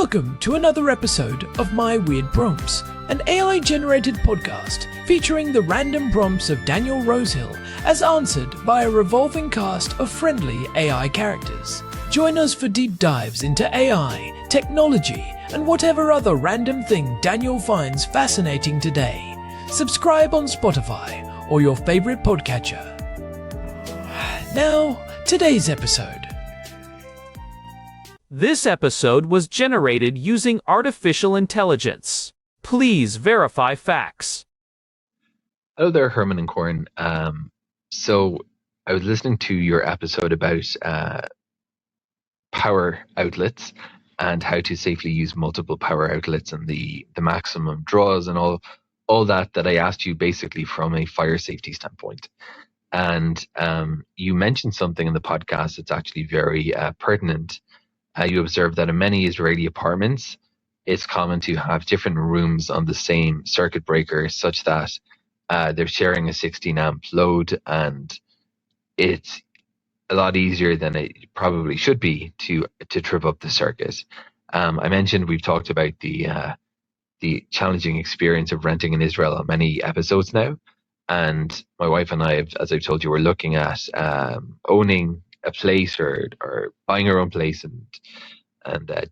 Welcome to another episode of My Weird Prompts, an AI-generated podcast featuring the random prompts of Daniel Rosehill as answered by a revolving cast of friendly AI characters. Join us for deep dives into AI, technology, and whatever other random thing Daniel finds fascinating today. Subscribe on Spotify or your favorite podcatcher. Now, today's episode. This episode was generated using artificial intelligence. Please verify facts. Hello there, Herman and Corn. So I was listening to your episode about power outlets and how to safely use multiple power outlets and the maximum draws and all that I asked you basically from a fire safety standpoint. And you mentioned something in the podcast that's actually very pertinent. You observed that in many Israeli apartments, it's common to have different rooms on the same circuit breaker such that they're sharing a 16 amp load, and it's a lot easier than it probably should be to trip up the circuit. I mentioned we've talked about the challenging experience of renting in Israel on many episodes now, and my wife and I, as I've told you, we're looking at owning a place or buying our own place and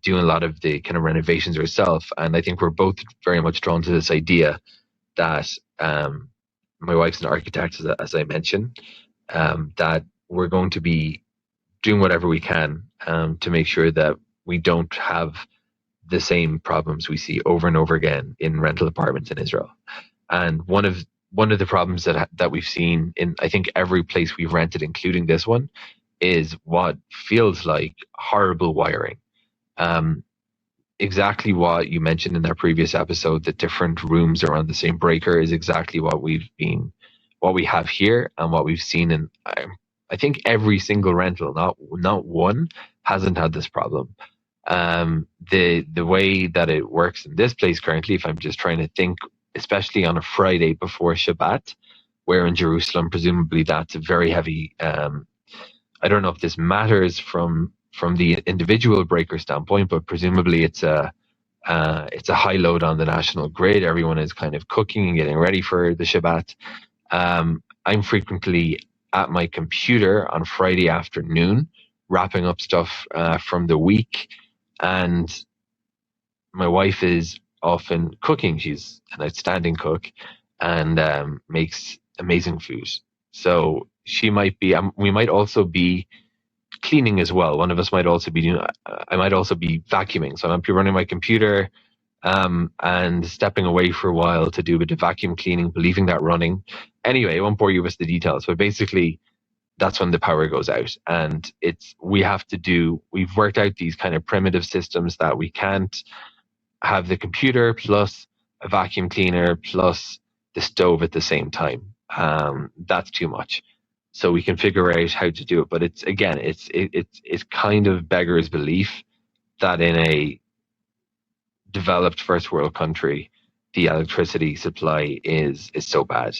doing a lot of the kind of renovations ourselves. And I think we're both very much drawn to this idea that my wife's an architect, as I mentioned, that we're going to be doing whatever we can to make sure that we don't have the same problems we see over and over again in rental apartments in Israel. And one of the problems that we've seen in, I think, every place we've rented, including this one, is what feels like horrible wiring. Exactly what you mentioned in that previous episode, that different rooms are on the same breaker, is exactly what we have here and what we've seen in, I think, every single rental. Not one hasn't had this problem. The way that it works in this place currently, if I'm just trying to think, especially on a Friday before Shabbat, where in Jerusalem presumably that's a very heavy I don't know if this matters from the individual breaker standpoint, but presumably it's a high load on the national grid. Everyone is kind of cooking and getting ready for the Shabbat. I'm frequently at my computer on Friday afternoon, wrapping up stuff from the week, and my wife is often cooking. She's an outstanding cook and makes amazing food. So she might be, we might also be cleaning as well. One of us might also be doing, I might also be vacuuming. So I might be running my computer and stepping away for a while to do a bit of vacuum cleaning, leaving that running. Anyway, I won't bore you with the details, but basically that's when the power goes out. And we've worked out these kind of primitive systems that we can't have the computer plus a vacuum cleaner plus the stove at the same time. That's too much. So we can figure out how to do it, but it's kind of beggars belief that in a developed first world country, the electricity supply is so bad.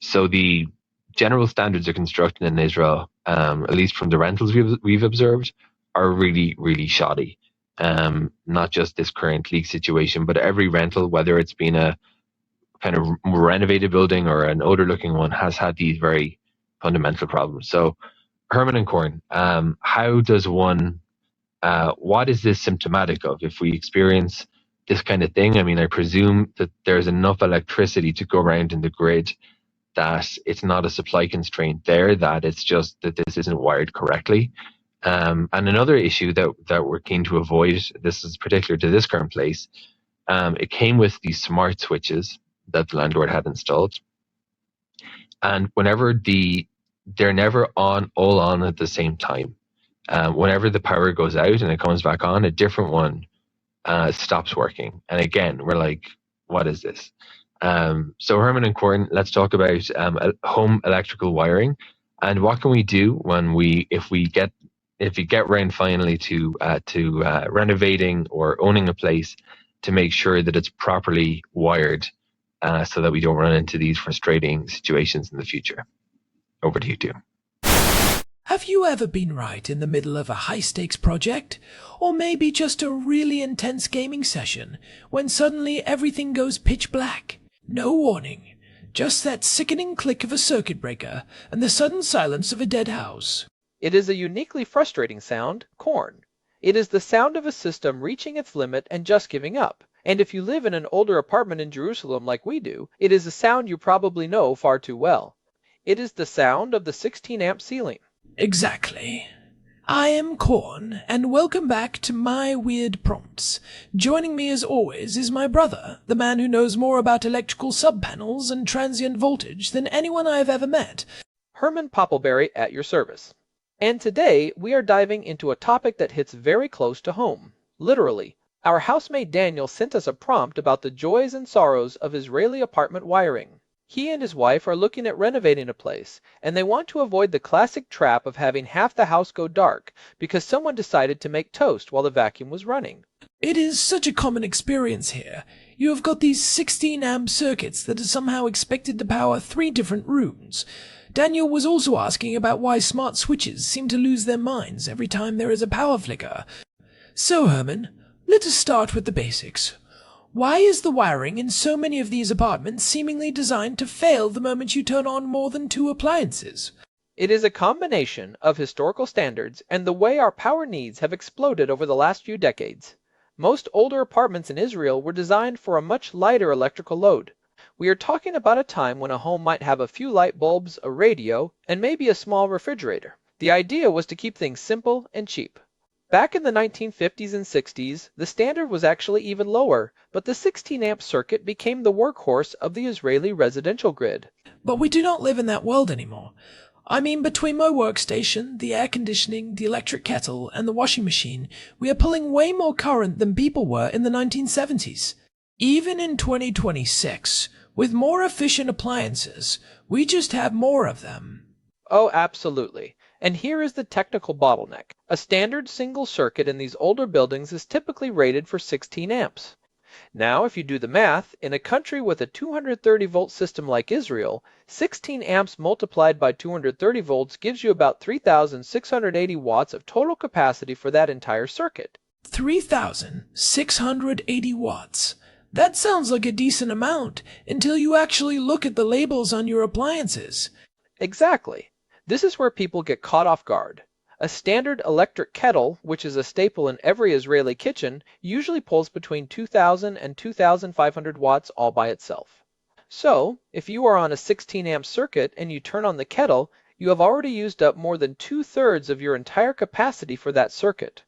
So the general standards of construction in Israel, at least from the rentals we've observed, are really, really shoddy. Not just this current leak situation, but every rental, whether it's been a kind of renovated building or an older looking one, has had these very fundamental problems. So Herman and Corn, how does one, what is this symptomatic of? If we experience this kind of thing, I mean, I presume that there's enough electricity to go around in the grid that it's not a supply constraint there, that it's just that this isn't wired correctly. And another issue that we're keen to avoid, this is particular to this current place, it came with these smart switches that the landlord had installed. And whenever they're never all on at the same time. Whenever the power goes out and it comes back on, a different one stops working. And again, we're like, what is this? So Herman and Corn, let's talk about home electrical wiring and what can we do if we get round finally to renovating or owning a place to make sure that it's properly wired so that we don't run into these frustrating situations in the future. Over to you two. Have you ever been right in the middle of a high-stakes project? Or maybe just a really intense gaming session, when suddenly everything goes pitch black? No warning. Just that sickening click of a circuit breaker, and the sudden silence of a dead house. It is a uniquely frustrating sound, corn. It is the sound of a system reaching its limit and just giving up. And if you live in an older apartment in Jerusalem like we do, it is a sound you probably know far too well. It is the sound of the 16-amp ceiling. Exactly. I am Corn, and welcome back to My Weird Prompts. Joining me as always is my brother, the man who knows more about electrical subpanels and transient voltage than anyone I have ever met. Herman Poppleberry at your service. And today we are diving into a topic that hits very close to home. Literally, our housemate Daniel sent us a prompt about the joys and sorrows of Israeli apartment wiring. He and his wife are looking at renovating a place, and they want to avoid the classic trap of having half the house go dark because someone decided to make toast while the vacuum was running. It is such a common experience here. You have got these 16-amp circuits that are somehow expected to power 3 different rooms. Daniel was also asking about why smart switches seem to lose their minds every time there is a power flicker. So, Herman, let us start with the basics. Why is the wiring in so many of these apartments seemingly designed to fail the moment you turn on more than 2 appliances? It is a combination of historical standards and the way our power needs have exploded over the last few decades. Most older apartments in Israel were designed for a much lighter electrical load. We are talking about a time when a home might have a few light bulbs, a radio, and maybe a small refrigerator. The idea was to keep things simple and cheap. Back in the 1950s and 60s, the standard was actually even lower, but the 16-amp circuit became the workhorse of the Israeli residential grid. But we do not live in that world anymore. I mean, between my workstation, the air conditioning, the electric kettle, and the washing machine, we are pulling way more current than people were in the 1970s. Even in 2026, with more efficient appliances, we just have more of them. Oh, absolutely. And here is the technical bottleneck. A standard single circuit in these older buildings is typically rated for 16 amps. Now, if you do the math, in a country with a 230-volt system like Israel, 16 amps multiplied by 230 volts gives you about 3,680 watts of total capacity for that entire circuit. 3,680 watts. That sounds like a decent amount until you actually look at the labels on your appliances. Exactly. This is where people get caught off guard. A standard electric kettle, which is a staple in every Israeli kitchen, usually pulls between 2,000 and 2,500 watts all by itself. So, if you are on a 16-amp circuit and you turn on the kettle, you have already used up more than 2/3 of your entire capacity for that circuit.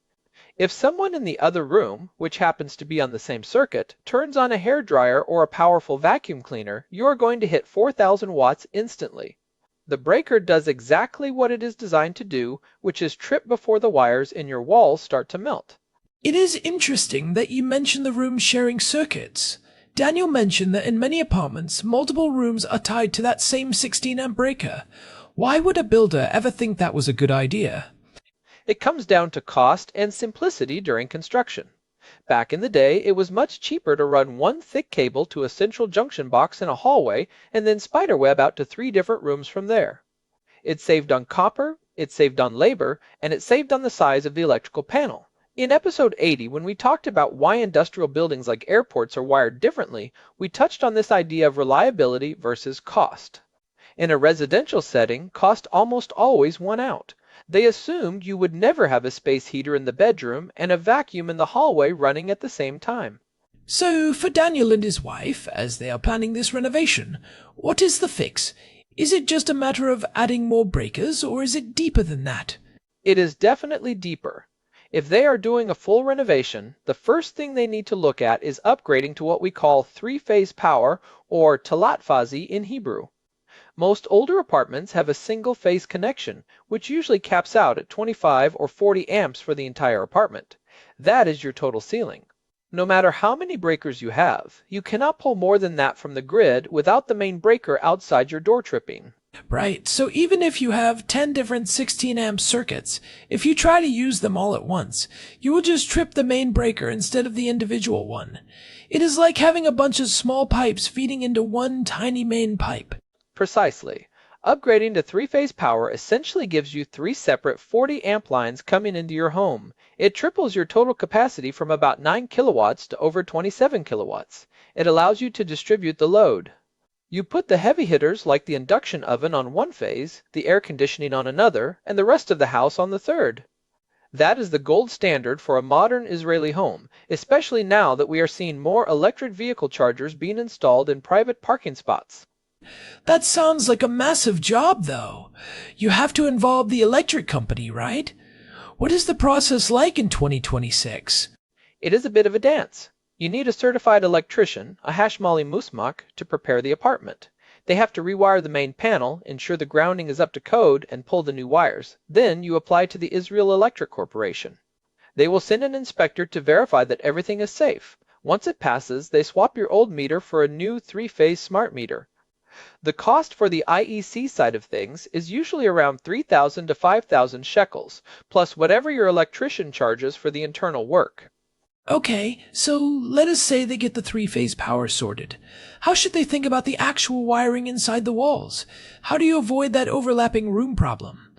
If someone in the other room, which happens to be on the same circuit, turns on a hairdryer or a powerful vacuum cleaner, you are going to hit 4,000 watts instantly. The breaker does exactly what it is designed to do, which is trip before the wires in your walls start to melt. It is interesting that you mention the rooms sharing circuits. Daniel mentioned that in many apartments, multiple rooms are tied to that same 16-amp breaker. Why would a builder ever think that was a good idea? It comes down to cost and simplicity during construction. Back in the day, it was much cheaper to run one thick cable to a central junction box in a hallway and then spiderweb out to 3 different rooms from there. It saved on copper, it saved on labor, and it saved on the size of the electrical panel. In episode 80, when we talked about why industrial buildings like airports are wired differently, we touched on this idea of reliability versus cost. In a residential setting, cost almost always won out. They assumed you would never have a space heater in the bedroom and a vacuum in the hallway running at the same time. So, for Daniel and his wife, as they are planning this renovation, what is the fix? Is it just a matter of adding more breakers, or is it deeper than that? It is definitely deeper. If they are doing a full renovation, the first thing they need to look at is upgrading to what we call 3-phase power, or talat fazi in Hebrew. Most older apartments have a single-phase connection, which usually caps out at 25 or 40 amps for the entire apartment. That is your total ceiling. No matter how many breakers you have, you cannot pull more than that from the grid without the main breaker outside your door tripping. Right, so even if you have 10 different 16-amp circuits, if you try to use them all at once, you will just trip the main breaker instead of the individual one. It is like having a bunch of small pipes feeding into one tiny main pipe. Precisely. Upgrading to three-phase power essentially gives you three separate 40 amp lines coming into your home. It triples your total capacity from about 9 kilowatts to over 27 kilowatts. It allows you to distribute the load. You put the heavy hitters like the induction oven on one phase, the air conditioning on another, and the rest of the house on the third. That is the gold standard for a modern Israeli home, especially now that we are seeing more electric vehicle chargers being installed in private parking spots. That sounds like a massive job, though. You have to involve the electric company, right? What is the process like in 2026? It is a bit of a dance. You need a certified electrician, a hashmali musmak, to prepare the apartment. They have to rewire the main panel, ensure the grounding is up to code, and pull the new wires. Then you apply to the Israel Electric Corporation. They will send an inspector to verify that everything is safe. Once it passes, they swap your old meter for a new three-phase smart meter. The cost for the IEC side of things is usually around 3,000 to 5,000 shekels, plus whatever your electrician charges for the internal work. Okay, so let us say they get the three-phase power sorted. How should they think about the actual wiring inside the walls? How do you avoid that overlapping room problem?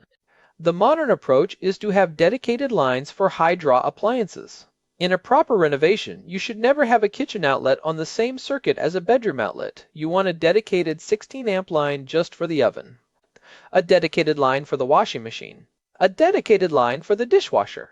The modern approach is to have dedicated lines for high-draw appliances. In a proper renovation, you should never have a kitchen outlet on the same circuit as a bedroom outlet. You want a dedicated 16 amp line just for the oven, a dedicated line for the washing machine, a dedicated line for the dishwasher.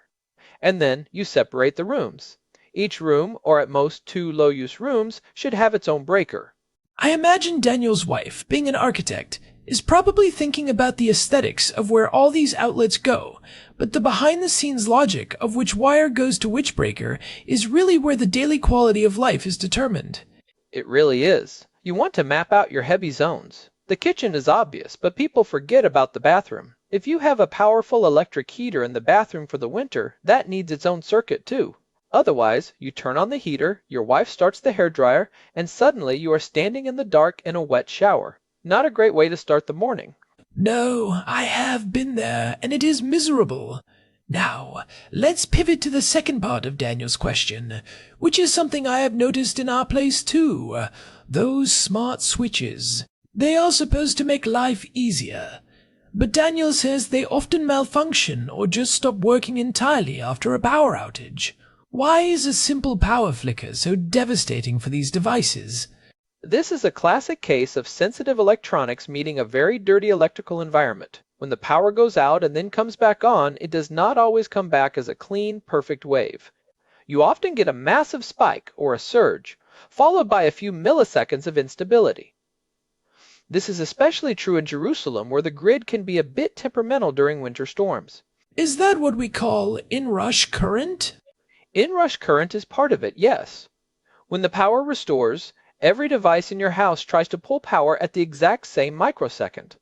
And then you separate the rooms. Each room, or at most 2 low-use rooms, should have its own breaker. I imagine Daniel's wife, being an architect, is probably thinking about the aesthetics of where all these outlets go, but the behind-the-scenes logic of which wire goes to which breaker is really where the daily quality of life is determined. It really is. You want to map out your heavy zones. The kitchen is obvious, but people forget about the bathroom. If you have a powerful electric heater in the bathroom for the winter, that needs its own circuit too. Otherwise, you turn on the heater, your wife starts the hairdryer, and suddenly you are standing in the dark in a wet shower. Not a great way to start the morning. No, I have been there, and it is miserable. Now, let's pivot to the second part of Daniel's question, which is something I have noticed in our place too. Those smart switches. They are supposed to make life easier. But Daniel says they often malfunction or just stop working entirely after a power outage. Why is a simple power flicker so devastating for these devices? This is a classic case of sensitive electronics meeting a very dirty electrical environment. When the power goes out and then comes back on, it does not always come back as a clean, perfect wave. You often get a massive spike or a surge, followed by a few milliseconds of instability. This is especially true in Jerusalem, where the grid can be a bit temperamental during winter storms. Is that what we call inrush current? Inrush current is part of it, yes. When the power restores, every device in your house tries to pull power at the exact same microsecond.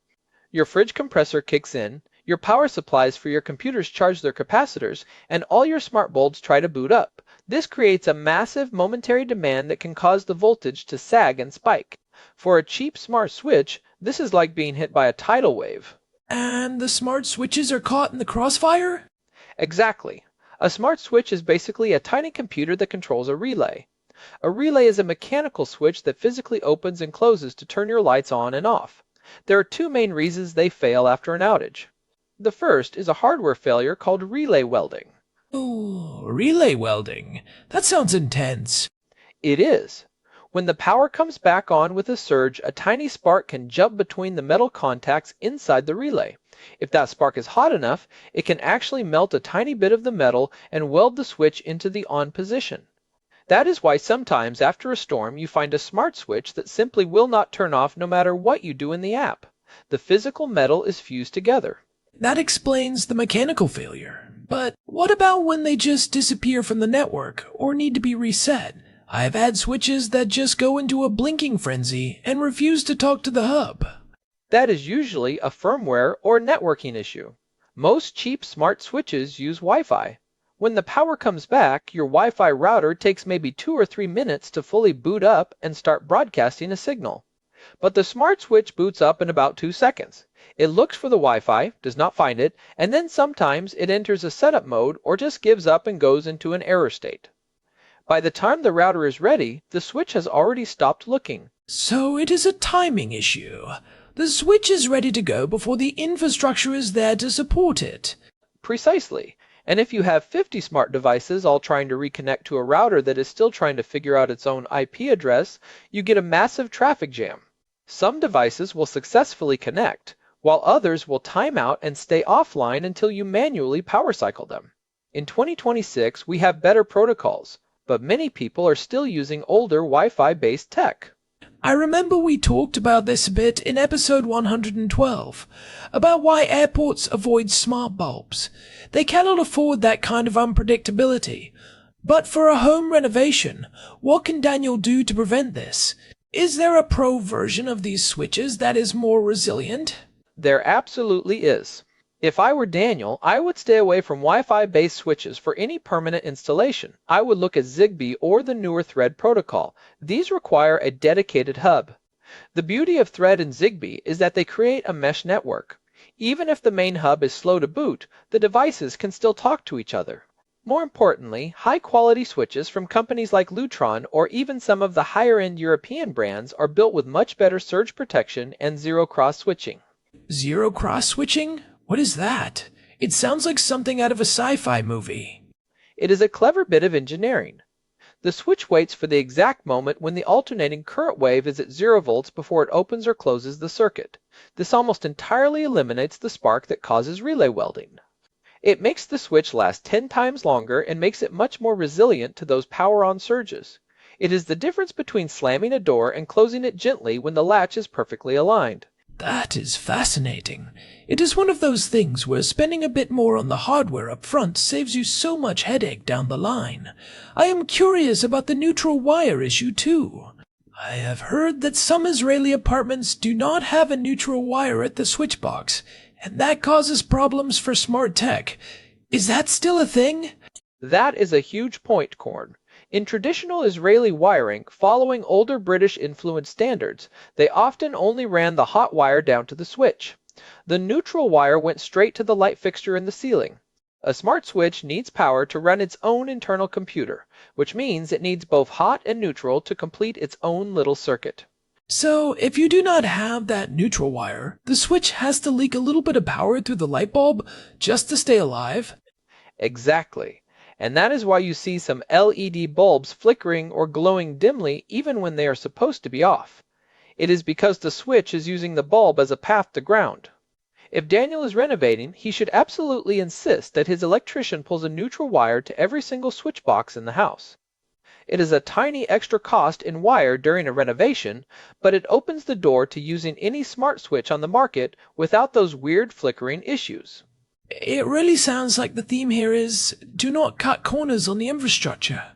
Your fridge compressor kicks in, your power supplies for your computers charge their capacitors, and all your smart bulbs try to boot up. This creates a massive momentary demand that can cause the voltage to sag and spike. For a cheap smart switch, this is like being hit by a tidal wave. And the smart switches are caught in the crossfire? Exactly. A smart switch is basically a tiny computer that controls a relay. A relay is a mechanical switch that physically opens and closes to turn your lights on and off. There are two main reasons they fail after an outage. The first is a hardware failure called relay welding. Oh, relay welding. That sounds intense. It is. When the power comes back on with a surge, a tiny spark can jump between the metal contacts inside the relay. If that spark is hot enough, it can actually melt a tiny bit of the metal and weld the switch into the on position. That is why sometimes after a storm you find a smart switch that simply will not turn off no matter what you do in the app. The physical metal is fused together. That explains the mechanical failure. But what about when they just disappear from the network or need to be reset? I've had switches that just go into a blinking frenzy and refuse to talk to the hub. That is usually a firmware or networking issue. Most cheap smart switches use Wi-Fi. When the power comes back, your Wi-Fi router takes maybe 2 or 3 minutes to fully boot up and start broadcasting a signal. But the smart switch boots up in about 2 seconds. It looks for the Wi-Fi, does not find it, and then sometimes it enters a setup mode or just gives up and goes into an error state. By the time the router is ready, the switch has already stopped looking. So it is a timing issue. The The switch is ready to go before the infrastructure is there to support it. Precisely. And if you have 50 smart devices all trying to reconnect to a router that is still trying to figure out its own IP address, you get a massive traffic jam. Some devices will successfully connect, while others will time out and stay offline until you manually power cycle them. In 2026, we have better protocols, but many people are still using older Wi-Fi based tech. I remember we talked about this a bit in episode 112, about why airports avoid smart bulbs. They cannot afford that kind of unpredictability. But for a home renovation, what can Daniel do to prevent this? Is there a pro version of these switches that is more resilient? There absolutely is. If I were Daniel, I would stay away from Wi-Fi based switches for any permanent installation. I would look at Zigbee or the newer Thread protocol. These require a dedicated hub. The beauty of Thread and Zigbee is that they create a mesh network. Even if the main hub is slow to boot, the devices can still talk to each other. More importantly, high-quality switches from companies like Lutron or even some of the higher-end European brands are built with much better surge protection and zero cross switching. Zero cross switching? What is that? It sounds like something out of a sci-fi movie. It is a clever bit of engineering. The switch waits for the exact moment when the alternating current wave is at 0 volts before it opens or closes the circuit. This almost entirely eliminates the spark that causes relay welding. It makes the switch last 10 times longer and makes it much more resilient to those power-on surges. It is the difference between slamming a door and closing it gently when the latch is perfectly aligned. That is fascinating. It is one of those things where spending a bit more on the hardware up front saves you so much headache down the line. I am curious about the neutral wire issue too. I have heard that some Israeli apartments do not have a neutral wire at the switch box, and that causes problems for smart tech. Is that still a thing? That is a huge point, Corn. In traditional Israeli wiring, following older British influence standards, they often only ran the hot wire down to the switch. The neutral wire went straight to the light fixture in the ceiling. A smart switch needs power to run its own internal computer, which means it needs both hot and neutral to complete its own little circuit. So, if you do not have that neutral wire, the switch has to leak a little bit of power through the light bulb just to stay alive? Exactly. And that is why you see some LED bulbs flickering or glowing dimly even when they are supposed to be off. It is because the switch is using the bulb as a path to ground. If Daniel is renovating, he should absolutely insist that his electrician pulls a neutral wire to every single switch box in the house. It is a tiny extra cost in wire during a renovation, but it opens the door to using any smart switch on the market without those weird flickering issues. It really sounds like the theme here is, do not cut corners on the infrastructure.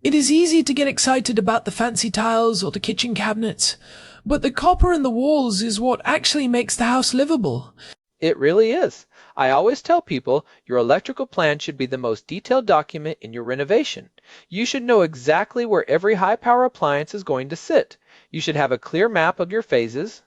It is easy to get excited about the fancy tiles or the kitchen cabinets, but the copper in the walls is what actually makes the house livable. It really is. I always tell people your electrical plan should be the most detailed document in your renovation. You should know exactly where every high-power appliance is going to sit. You should have a clear map of your phases,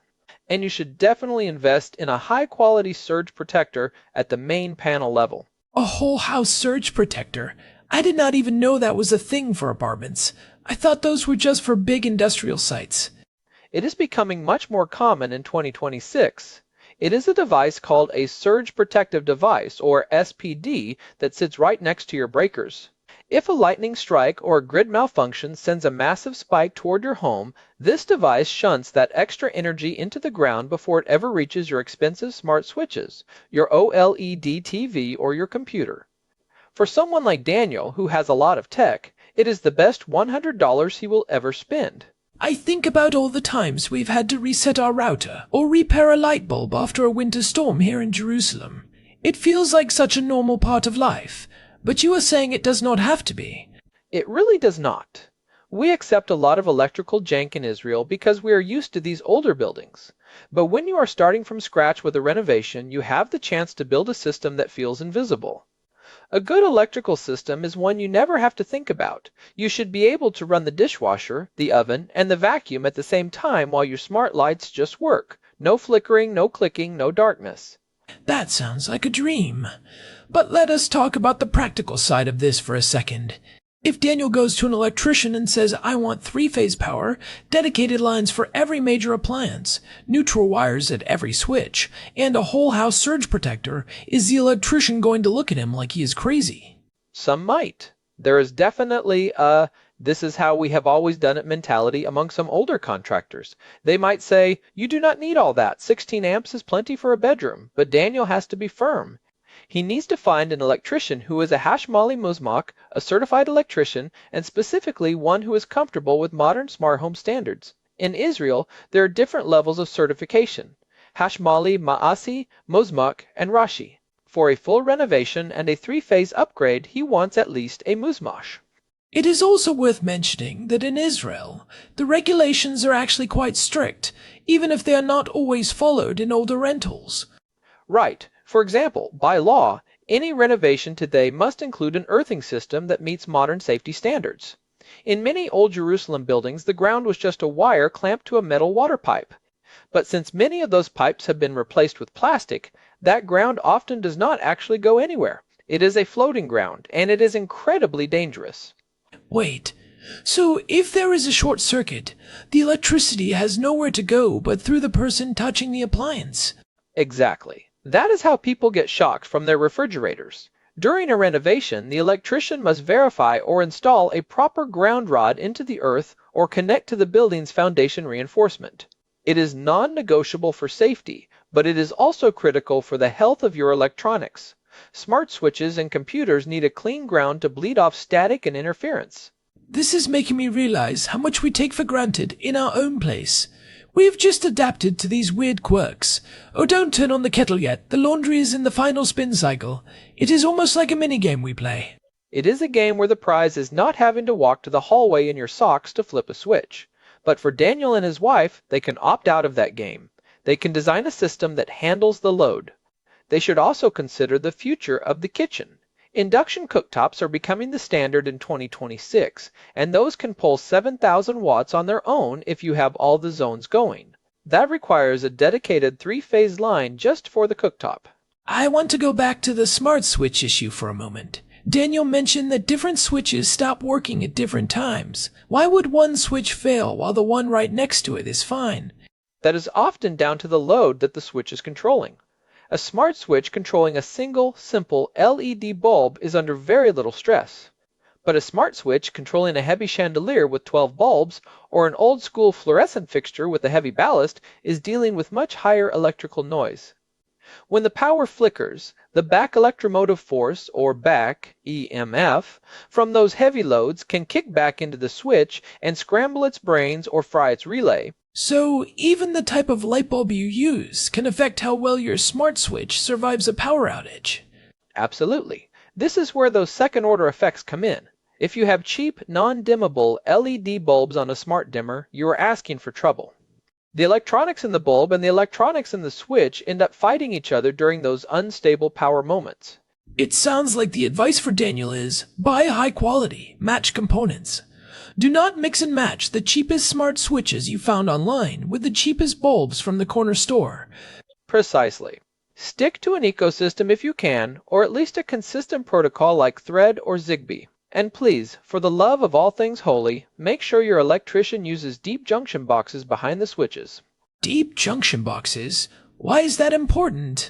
and you should definitely invest in a high-quality surge protector at the main panel level. A whole house surge protector? I did not even know that was a thing for apartments. I thought those were just for big industrial sites. It is becoming much more common in 2026. It is a device called a Surge Protective Device, or SPD, that sits right next to your breakers. If a lightning strike or a grid malfunction sends a massive spike toward your home, this device shunts that extra energy into the ground before it ever reaches your expensive smart switches, your OLED TV, or your computer. For someone like Daniel, who has a lot of tech, it is the best $100 he will ever spend. I think about all the times we've had to reset our router or repair a light bulb after a winter storm here in Jerusalem. It feels like such a normal part of life, but you are saying it does not have to be. It really does not. We accept a lot of electrical jank in Israel because we are used to these older buildings. But when you are starting from scratch with a renovation, you have the chance to build a system that feels invisible. A good electrical system is one you never have to think about. You should be able to run the dishwasher, the oven, and the vacuum at the same time while your smart lights just work. No flickering, no clicking, no darkness. That sounds like a dream. But let us talk about the practical side of this for a second. If Daniel goes to an electrician and says, I want three-phase power, dedicated lines for every major appliance, neutral wires at every switch, and a whole house surge protector, is the electrician going to look at him like he is crazy? Some might. There is definitely a "this is how we have always done it" mentality among some older contractors. They might say, you do not need all that. 16 amps is plenty for a bedroom. But Daniel has to be firm. He needs to find an electrician who is a Hashmali Muzmak, a certified electrician, and specifically one who is comfortable with modern smart home standards. In Israel, there are different levels of certification: Hashmali, Ma'asi, Muzmak, and Rashi. For a full renovation and a three-phase upgrade, he wants at least a Muzmash. It is also worth mentioning that in Israel, the regulations are actually quite strict, even if they are not always followed in older rentals. Right. For example, by law, any renovation today must include an earthing system that meets modern safety standards. In many old Jerusalem buildings, the ground was just a wire clamped to a metal water pipe. But since many of those pipes have been replaced with plastic, that ground often does not actually go anywhere. It is a floating ground, and it is incredibly dangerous. Wait, so if there is a short circuit, the electricity has nowhere to go but through the person touching the appliance? Exactly. That is how people get shocked from their refrigerators. During a renovation, the electrician must verify or install a proper ground rod into the earth or connect to the building's foundation reinforcement. It is non-negotiable for safety, but it is also critical for the health of your electronics. Smart switches and computers need a clean ground to bleed off static and interference. This is making me realize how much we take for granted in our own place. We have just adapted to these weird quirks. Oh, don't turn on the kettle yet. The laundry is in the final spin cycle. It is almost like a minigame we play. It is a game where the prize is not having to walk to the hallway in your socks to flip a switch. But for Daniel and his wife, they can opt out of that game. They can design a system that handles the load. They should also consider the future of the kitchen. Induction cooktops are becoming the standard in 2026, and those can pull 7,000 watts on their own if you have all the zones going. That requires a dedicated three-phase line just for the cooktop. I want to go back to the smart switch issue for a moment. Daniel mentioned that different switches stop working at different times. Why would one switch fail while the one right next to it is fine? That is often down to the load that the switch is controlling. A smart switch controlling a single, simple LED bulb is under very little stress. But a smart switch controlling a heavy chandelier with 12 bulbs or an old-school fluorescent fixture with a heavy ballast is dealing with much higher electrical noise. When the power flickers, the back electromotive force, or back EMF, from those heavy loads can kick back into the switch and scramble its brains or fry its relay. So even the type of light bulb you use can affect how well your smart switch survives a power outage. Absolutely. This is where those second-order effects come in. If you have cheap, non-dimmable LED bulbs on a smart dimmer, you are asking for trouble. The electronics in the bulb and the electronics in the switch end up fighting each other during those unstable power moments. It sounds like the advice for Daniel is, buy high quality, match components. Do not mix and match the cheapest smart switches you found online with the cheapest bulbs from the corner store. Precisely. Stick to an ecosystem if you can, or at least a consistent protocol like Thread or Zigbee. And please, for the love of all things holy, make sure your electrician uses deep junction boxes behind the switches. Deep junction boxes? Why is that important?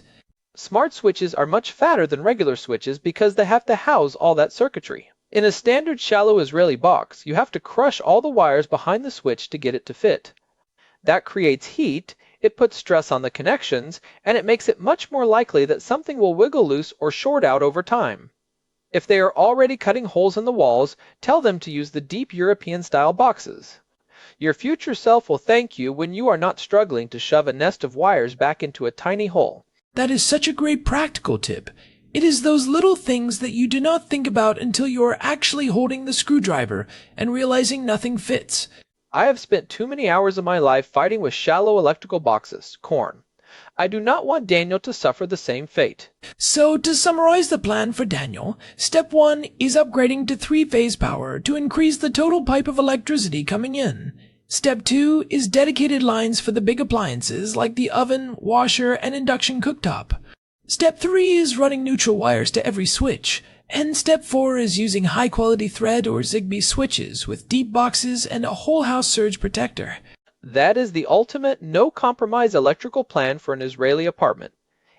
Smart switches are much fatter than regular switches because they have to house all that circuitry. In a standard shallow Israeli box, you have to crush all the wires behind the switch to get it to fit. That creates heat, it puts stress on the connections, and it makes it much more likely that something will wiggle loose or short out over time. If they are already cutting holes in the walls, tell them to use the deep European-style boxes. Your future self will thank you when you are not struggling to shove a nest of wires back into a tiny hole. That is such a great practical tip. It is those little things that you do not think about until you are actually holding the screwdriver and realizing nothing fits. I have spent too many hours of my life fighting with shallow electrical boxes, corn. I do not want Daniel to suffer the same fate. So, to summarize the plan for Daniel, step 1 is upgrading to three-phase power to increase the total pipe of electricity coming in. Step 2 is dedicated lines for the big appliances like the oven, washer, and induction cooktop. Step 3 is running neutral wires to every switch. And step 4 is using high-quality thread or Zigbee switches with deep boxes and a whole-house surge protector. That is the ultimate no-compromise electrical plan for an Israeli apartment.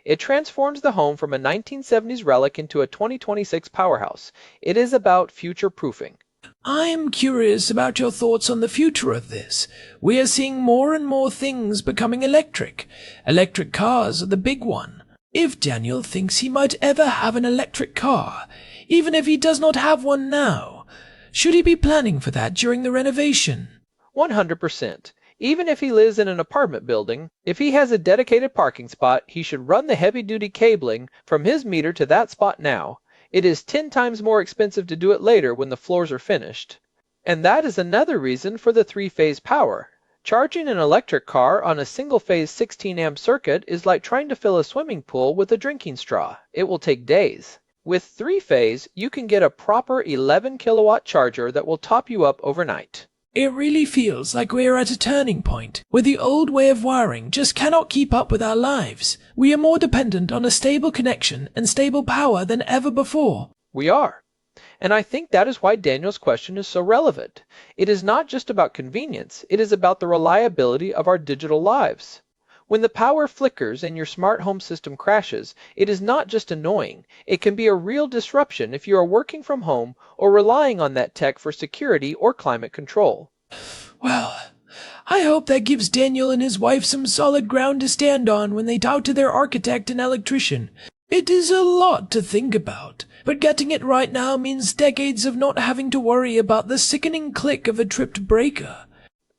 It transforms the home from a 1970s relic into a 2026 powerhouse. It is about future-proofing. I'm curious about your thoughts on the future of this. We are seeing more and more things becoming electric. Electric cars are the big one. If Daniel thinks he might ever have an electric car, even if he does not have one now, should he be planning for that during the renovation? 100%. Even if he lives in an apartment building, if he has a dedicated parking spot, he should run the heavy-duty cabling from his meter to that spot now. It is 10 times more expensive to do it later when the floors are finished. And that is another reason for the 3-phase power. Charging an electric car on a single-phase 16-amp circuit is like trying to fill a swimming pool with a drinking straw. It will take days. With 3-phase, you can get a proper 11-kilowatt charger that will top you up overnight. It really feels like we're at a turning point, where the old way of wiring just cannot keep up with our lives. We are more dependent on a stable connection and stable power than ever before. We are. And I think that is why Daniel's question is so relevant. It is not just about convenience, it is about the reliability of our digital lives. When the power flickers and your smart home system crashes, it is not just annoying. It can be a real disruption if you are working from home or relying on that tech for security or climate control. Well, I hope that gives Daniel and his wife some solid ground to stand on when they talk to their architect and electrician. It is a lot to think about, but getting it right now means decades of not having to worry about the sickening click of a tripped breaker.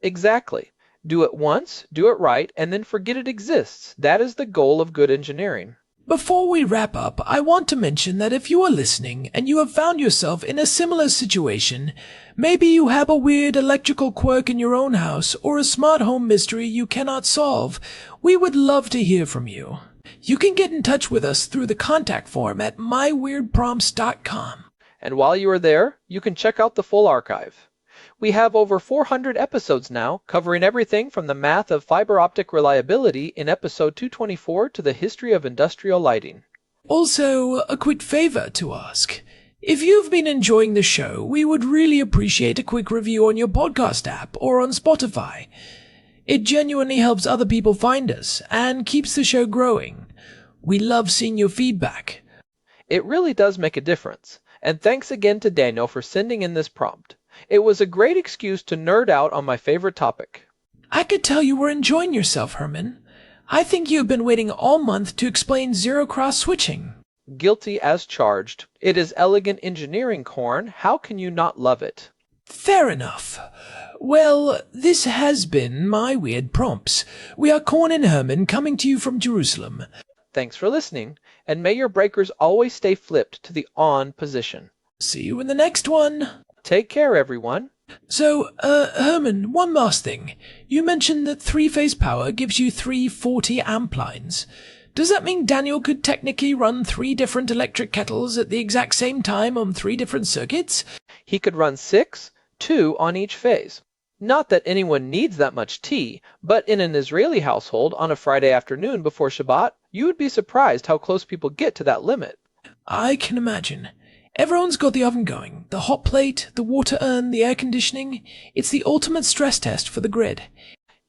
Exactly. Do it once, do it right, and then forget it exists. That is the goal of good engineering. Before we wrap up, I want to mention that if you are listening and you have found yourself in a similar situation, maybe you have a weird electrical quirk in your own house or a smart home mystery you cannot solve, we would love to hear from you. You can get in touch with us through the contact form at myweirdprompts.com. And while you are there, you can check out the full archive. We have over 400 episodes now, covering everything from the math of fiber optic reliability in episode 224 to the history of industrial lighting. Also, a quick favor to ask. If you've been enjoying the show, we would really appreciate a quick review on your podcast app or on Spotify. It genuinely helps other people find us and keeps the show growing. We love seeing your feedback. It really does make a difference. And thanks again to Daniel for sending in this prompt. It was a great excuse to nerd out on my favorite topic. I could tell you were enjoying yourself, Herman. I think you've been waiting all month to explain zero-cross switching. Guilty as charged. It is elegant engineering, Corn. How can you not love it? Fair enough. Well, this has been My Weird Prompts. We are Corn and Herman coming to you from Jerusalem. Thanks for listening, and may your breakers always stay flipped to the on position. See you in the next one. Take care, everyone. So, Herman, one last thing. You mentioned that 3-phase power gives you 3 40-amp lines. Does that mean Daniel could technically run 3 different electric kettles at the exact same time on 3 different circuits? He could run 6, 2 on each phase. Not that anyone needs that much tea, but in an Israeli household on a Friday afternoon before Shabbat, you would be surprised how close people get to that limit. I can imagine. Everyone's got the oven going, the hot plate, the water urn, the air conditioning. It's the ultimate stress test for the grid.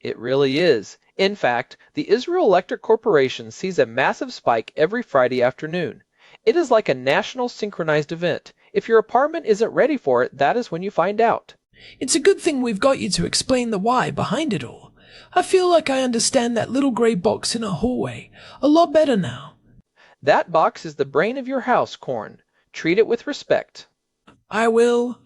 It really is. In fact, the Israel Electric Corporation sees a massive spike every Friday afternoon. It is like a national synchronized event. If your apartment isn't ready for it, that is when you find out. It's a good thing we've got you to explain the why behind it all. I feel like I understand that little grey box in a hallway a lot better now. That box is the brain of your house, Corn. Treat it with respect. I will.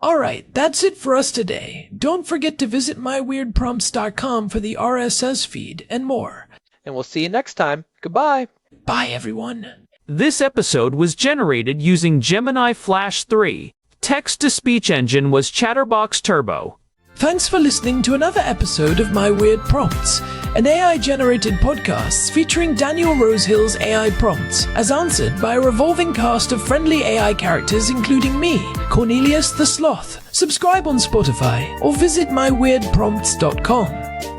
Alright, that's it for us today. Don't forget to visit myweirdprompts.com for the RSS feed and more. And we'll see you next time. Goodbye. Bye, everyone. This episode was generated using Gemini Flash 3. Text-to-speech engine was Chatterbox Turbo. Thanks for listening to another episode of My Weird Prompts, an AI-generated podcast featuring Daniel Rosehill's AI prompts, as answered by a revolving cast of friendly AI characters including me, Cornelius the Sloth. Subscribe on Spotify or visit myweirdprompts.com.